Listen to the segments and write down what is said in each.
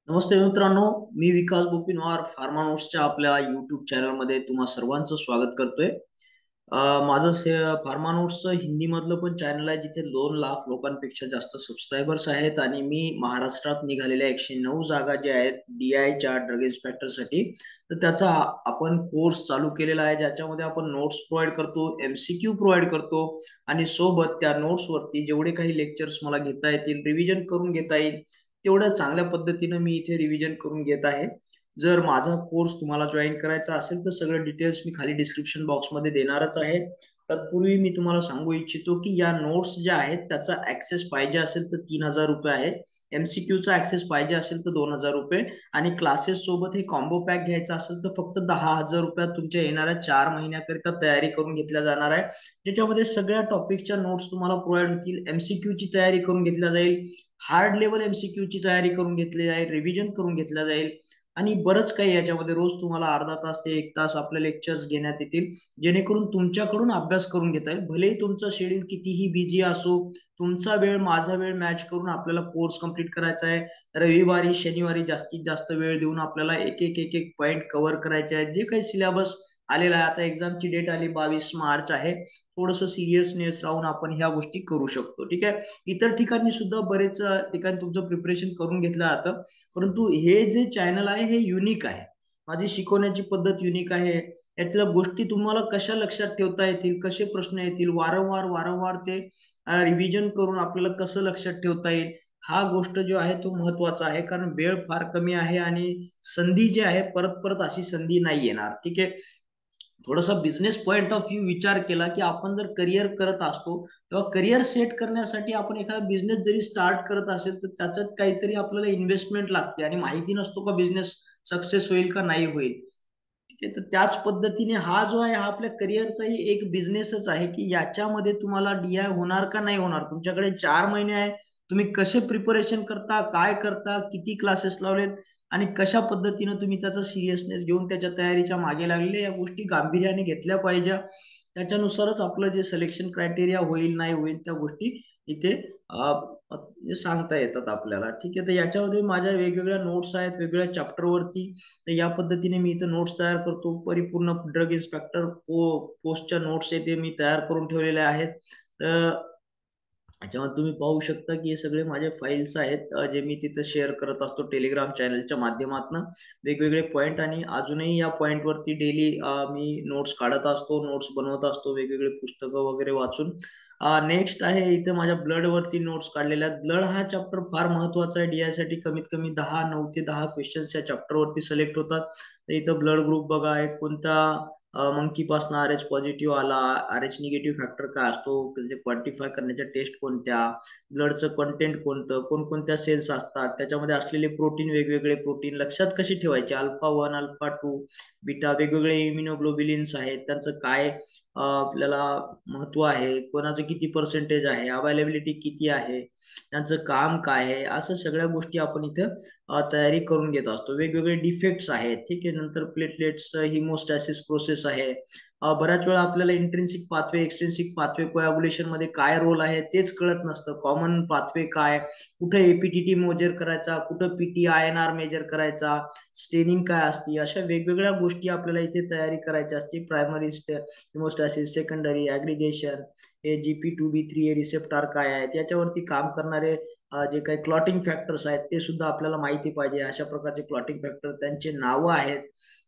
नमस्ते मित्रांनो, मी विकास गोपीनवार फार्मा नोट्सच्या आपल्या यूट्यूब चॅनलमध्ये तुम्हा सर्वांचं स्वागत करतोय. माझं फार्मा नोट्सचं हिंदीमधलं पण चॅनल आहे, जिथे 2 लाख लोकांपेक्षा जास्त सबस्क्रायबर्स आहेत आणि मी महाराष्ट्रात निघालेल्या 109 जागा ज्या आहेत DI च्या ड्रग इन्स्पेक्टरसाठी, तर त्याचा आपण कोर्स चालू केलेला आहे, ज्याच्यामध्ये आपण नोट्स प्रोव्हाइड करतो, MCQ प्रोव्हाइड करतो आणि सोबत त्या नोट्सवरती जेवढे काही लेक्चर्स मला घेता येतील, रिव्हिजन करून घेता येईल तेवढ्या चांगल्या पद्धतीनं मी इथे रिव्हिजन करून घेत आहे. जर माझा कोर्स तुम्हाला जॉईन करायचा असेल तर सगळे डिटेल्स मी खाली डिस्क्रिप्शन बॉक्समध्ये देणारच आहे. तत्पूर्वी मी तुम्हाला सांगू इच्छितो की या नोट्स ज्या आहेत त्याचा ऍक्सेस पाहिजे असेल तर 3,000 रुपये आहे. MCQचा ऍक्सेस पाहिजे असेल तर 2,000 रुपये आणि क्लासेस सोबत हे कॉम्बो पॅक घ्यायचा असेल तर फक्त 10,000 रुपयात तुमच्या येणाऱ्या 4 महिन्याकरिता तयारी करून घेतल्या जाणार आहे, ज्याच्यामध्ये सगळ्या टॉपिकच्या नोट्स तुम्हाला प्रोव्हाइड होतील. MCQची तयारी करून घेतल्या जाईल, हार्ड लेवल MCQ ची तयारी करून घेतली जाईल, रिव्हिजन करून घेतल्या जाईल आणि बरंच काही याच्यामध्ये रोज तुम्हाला अर्धा तास ते 1 तास आपले लेक्चर्स घेण्यात येतील, जेणेकरून तुमच्याकडून अभ्यास करून घेता येईल. भलेही तुमचं शेड्यूल कितीही बिझी असो, तुमचा वेळ माझा वेळ मॅच करून आपल्याला कोर्स कंप्लीट करायचा आहे. रविवारी शनिवारी जास्तीत जास्त वेळ देऊन आपल्याला एक एक एक एक पॉईंट कव्हर करायचे आहेत. जे काही सिलेबस आलेला आहे, आता एक्झामची डेट आली 22 मार्च आहे, थोडस सिरियसनेस राहून आपण ह्या गोष्टी करू शकतो. ठीक आहे, इतर ठिकाणी सुद्धा बरेच ठिकाणी तुमचं प्रिपरेशन करून घेतलं जातं, परंतु हे जे चॅनल आहे हे युनिक आहे. माझी शिकवण्याची पद्धत युनिक आहे. यातल्या गोष्टी तुम्हाला कशा लक्षात ठेवता येतील, कसे प्रश्न येतील, वारंवार वारंवार ते रिव्हिजन करून आपल्याला कसं लक्षात ठेवता येईल, हा गोष्ट जो आहे तो महत्वाचा आहे. कारण वेळ फार कमी आहे आणि संधी जी आहे परत परत अशी संधी नाही येणार. ठीक आहे, थोडासा बिझनेस पॉइंट ऑफ व्ह्यू विचार केला की आपण जर करिअर करत असतो तेव्हा करिअर सेट करण्यासाठी आपण एखादा बिझनेस जरी स्टार्ट करत असेल तर त्याच्यात काहीतरी आपल्याला इन्व्हेस्टमेंट लागते आणि माहिती नसतो का बिझनेस सक्सेस होईल का नाही होईल. ठीक आहे, तर त्याच पद्धतीने हा जो आहे हा आपल्या करिअरचाही एक बिझनेसच आहे की याच्यामध्ये तुम्हाला DI होणार का नाही होणार. तुमच्याकडे 4 महिने आहे, तुम्ही कसे प्रिपरेशन करता, काय करता, किती क्लासेस लावलेत आणि कशा पद्धतीनं तुम्ही त्याचा सिरियसनेस घेऊन त्याच्या तयारीच्या मागे लागले, या गोष्टी गांभीर्याने घेतल्या पाहिजे. त्याच्यानुसारच आपलं जे सिलेक्शन क्रायटेरिया होईल नाही होईल त्या गोष्टी इथे सांगता येतात आपल्याला. ठीक आहे, तर याच्यामध्ये माझ्या वेगवेगळ्या नोट्स आहेत वेगवेगळ्या चॅप्टरवरती. तर या पद्धतीने मी इथं नोट्स तयार करतो. परिपूर्ण ड्रग इन्स्पेक्टर पोस्टच्या नोट्स ते मी तयार करून ठेवलेल्या आहेत. तर याच्यामध्ये तुम्ही पाहू शकता की हे सगळे माझे फाईल्स आहेत, जे मी तिथे शेअर करत असतो टेलिग्राम चॅनलच्या माध्यमातून. वेगवेगळे पॉईंट आणि अजूनही या पॉईंट वरती डेली मी नोट्स काढत असतो, नोट्स बनवत असतो वेगवेगळे पुस्तकं वगैरे वाचून. नेक्स्ट आहे इथे माझ्या ब्लड वरती नोट्स काढलेल्या आहेत. ब्लड हा चॅप्टर फार महत्वाचा आहे DI साठी. कमीत कमी 9 ते 10 क्वेश्चन्स या चॅप्टर वरती सिलेक्ट होतात. तर इथं ब्लड ग्रुप बघा, एक कोणता मंकी पासून RH पॉझिटिव्ह आला, RH निगेटिव्ह फॅक्टर काय असतो, म्हणजे क्वांटिफाय करण्याच्या टेस्ट कोणत्या, ब्लडचं कंटेंट कोणतं, कोणकोणत्या सेल्स असतात, त्याच्यामध्ये असलेले प्रोटीन, वेगवेगळे प्रोटीन लक्षात कसे ठेवायचे, अल्फा 1 अल्फा 2 बीटा, वेगवेगळे इम्युनोग्लोबिलिन्स आहेत, त्यांचं काय आपल्याला महत्व आहे, कोणाचं किती पर्सेंटेज आहे, अवेलेबिलिटी किती आहे, त्यांचं काम काय आहे, असं सगळ्या गोष्टी आपण इथं तयारी करून घेत असतो. वेगवेगळे डिफेक्ट्स आहेत. ठीक आहे, नंतर प्लेटलेट्स हिमोस्टॅसिस प्रोसेस आहे. बऱ्याच वेळा आपल्याला इंट्रिन्सिक पाथवे एक्सट्रिन्सिक पाथवे कोॲग्युलेशन मध्ये काय रोल आहे तेच कळत नसतं. कॉमन पाथवे काय, कुठे APTT मेजर करायचा, कुठं PT INR मेजर करायचा, स्टेनिंग काय असते, अशा वेगवेगळ्या गोष्टी आपल्याला इथे तयारी करायची असते. प्रायमरी हिमोस्टॅसिस, सेकंडरी ऍग्रिगेशन, हे GP2B3A रिसेप्टर काय आहेत, याच्यावरती काम करणारे जे काही क्लॉटिंग फॅक्टर्स आहेत ते सुद्धा आपल्याला माहिती पाहिजे. अशा प्रकारचे क्लॉटिंग फॅक्टर, त्यांचे नावं आहेत.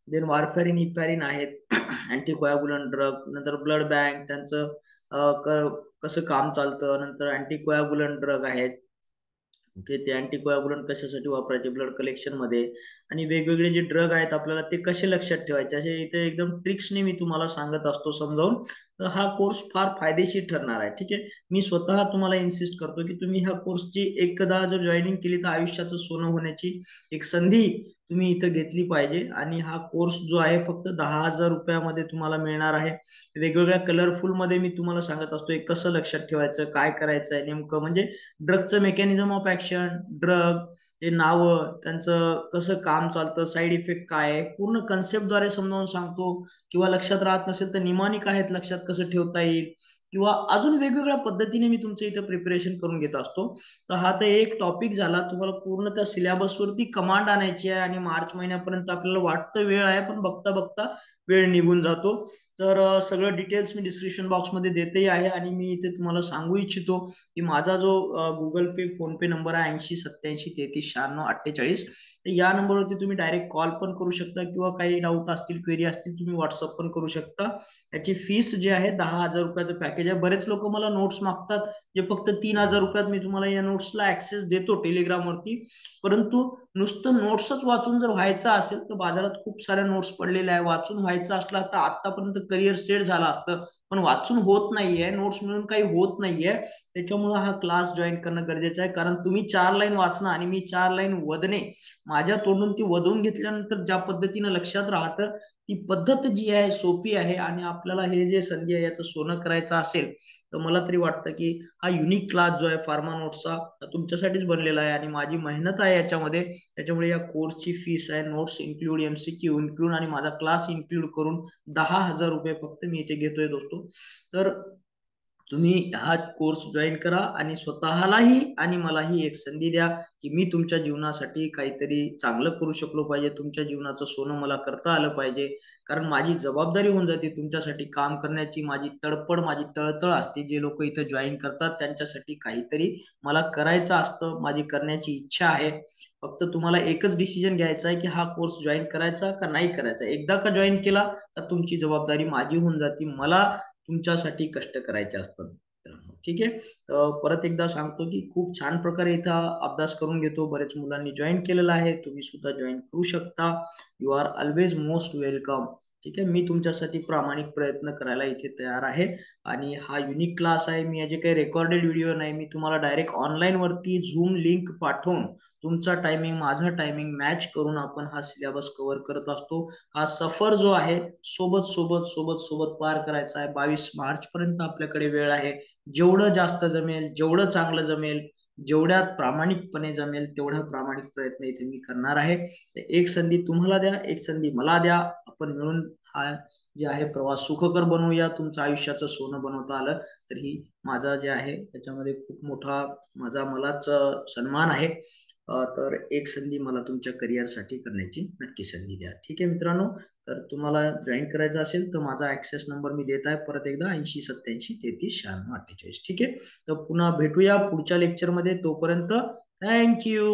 देन वारफॅरिन इपॅरिन आहेत अँटीकोयागुलंट ड्रग. नंतर ब्लड बँक, त्यांचं कसं काम चालतं. नंतर अँटीकोयागुलंट ड्रग आहेत. ओके, ते अँटीकोयागुलंट कशासाठी वापरायचे ब्लड कलेक्शन मध्ये, आणि वेगवेगळे जे ड्रग आहेत आपल्याला ते कसे लक्षात ठेवायचे, असे इथे एकदम ट्रिक्सने मी तुम्हाला सांगत असतो समजावून. तर हा कोर्स फार फायदेशीर ठरणार आहे. ठीक आहे, मी स्वतः तुम्हाला इन्सिस्ट करतो की तुम्ही ह्या कोर्सची एकदा जर जॉईनिंग केली तर आयुष्याचं सोनं होण्याची एक संधी तुम्ही इथं घेतली पाहिजे. आणि हा कोर्स जो आहे फक्त 10,000 रुपयामध्ये तुम्हाला मिळणार आहे. वेगवेगळ्या कलरफुल मध्ये मी तुम्हाला सांगत असतो एक कसं लक्षात ठेवायचं, काय करायचं आहे नेमकं, म्हणजे ड्रगचं मेकॅनिझम ऑफ ऍक्शन, ड्रग ते नावं, त्यांचं कसं काम चालतं, साईड इफेक्ट काय आहे, पूर्ण कन्सेप्टद्वारे समजावून सांगतो. किंवा लक्षात राहत नसेल तर निमानिक आहेत लक्षात कसं ठेवता येईल, किंवा अजून वेगवेगळ्या पद्धतीने मी तुमचं इथं प्रिपरेशन करून घेत असतो. तर हा तर एक टॉपिक झाला. तुम्हाला पूर्ण त्या सिलेबसवरती कमांड आणायची आहे आणि मार्च महिन्यापर्यंत आपल्याला वाटतं वेळ आहे, पण बघता बघता वेळ निघून जातो. तर सगळं डिटेल्स मी डिस्क्रिप्शन बॉक्समध्ये देतही आहे आणि मी इथे तुम्हाला सांगू इच्छितो की माझा जो गुगल पे फोन पे नंबर आहे 80 87 33 96 48, या नंबरवरती तुम्ही डायरेक्ट कॉल पण करू शकता किंवा काही डाऊट असतील, क्वेरी असतील, तुम्ही व्हॉट्सअप पण करू शकता. याची फीस जी आहे 10,000 रुपयाचं पॅकेज आहे. बरेच लोक मला नोट्स मागतात, जे फक्त 3,000 रुपयात मी तुम्हाला या नोट्सला ऍक्सेस देतो टेलिग्रामवरती. परंतु नुसतं नोट्सच वाचून जर व्हायचं असेल तर बाजारात खूप साऱ्या नोट्स पडलेल्या आहे. वाचून व्हायचं असलं तर आतापर्यंत करिअर सेट झालं असतं, पण वाचून होत नाहीये, नोट्स मिळून काही होत नाहीये. त्याच्यामुळे हा क्लास जॉईन करणं गरजेचं आहे. कारण तुम्ही 4 लाईन वाचणं आणि मी 4 लाईन वदने, माझ्या तोंडून ती वदवून घेतल्यानंतर ज्या पद्धतीनं लक्षात राहतं, ती पद्धत जी आहे सोपी आहे. आणि आपल्याला हे जे संधी आहे याचं सोनं करायचं असेल तर मला तरी वाटतं की हा युनिक क्लास जो आहे फार्मा नोट्सचा तुमच्यासाठीच बनलेला आहे आणि माझी मेहनत आहे याच्यामध्ये. त्याच्यामुळे या कोर्सची फीस आहे, नोट्स इन्क्लूड, MCQ इन्क्लूड आणि माझा क्लास इन्क्लूड करून 10,000 रुपये फक्त मी इथे घेतोय दोस्तो. तर तुम्ही हा कोर्स जॉईन करा आणि स्वतःलाही आणि मलाही एक संधी द्या की मी तुमच्या जीवनासाठी काहीतरी चांगलं करू शकलो पाहिजे, तुमच्या जीवनाचं सोनं मला करता आलं पाहिजे. कारण माझी जबाबदारी होऊन जाते तुमच्यासाठी काम करण्याची, माझी तडपड, माझी तळतळ असते. जे लोक इथं जॉईन करतात त्यांच्यासाठी काहीतरी मला करायचं असतं, माझी करण्याची इच्छा आहे. फक्त तुम्हाला एकच डिसिजन घ्यायचा आहे की हा कोर्स जॉईन करायचा का नाही करायचा. एकदा का जॉईन केला तर तुमची जबाबदारी माझी होऊन जाते, मला तुमच्यासाठी कष्ट करायचे असतात मित्रांनो. ठीक आहे. परत एकदा सांगतो की खूप छान प्रकारे इथं अभ्यास करून घेतो. बरेच मुलांनी जॉईन केलेला आहे, तुम्ही सुद्धा जॉईन करू शकता. You are always most welcome. ठीक आहे. मी तुमच्यासाठी प्रामाणिक प्रयत्न करायला इथे तयार आहे. आणि हा युनिक क्लास आहे. मी याचे काही रेकॉर्डेड व्हिडिओ नाही, मी तुम्हाला डायरेक्ट ऑनलाईन वरती झूम लिंक पाठवून तुमचा टायमिंग माझा टायमिंग मॅच करून आपण हा सिलेबस कव्हर करत असतो. हा सफर जो आहे सोबत सोबत सोबत सोबत पार करायचा आहे. 22 मार्च पर्यंत आपल्याकडे वेळ आहे. जेवढं जास्त जमेल, जेवढं चांगलं जमेल, जेवढ्यात प्रामाणिकपणे जमेल तेवढा प्रामाणिक प्रयत्न इथे मी करणार आहे. एक संधी तुम्हाला द्या, एक संधी मला द्या, आपण मिळून हा जे आहे प्रवास सुखकर बनवूया. तुमचं आयुष्याचं सोनं बनवता आलं तर ही माझा जे आहे त्याच्यामध्ये खूप मोठा माझा मलाच सन्मान आहे. तर एक संधी मला तुमच्या करिअरसाठी करण्याची नक्की संधी द्या. ठीक आहे मित्रांनो. तर तुम्हाला जॉईन करायचं असेल तर माझा ऍक्सेस नंबर मी देत आहे परत एकदा, 80 87 33 96 48. ठीक आहे. तर पुन्हा भेटूया पुढच्या लेक्चरमध्ये. तोपर्यंत थँक्यू.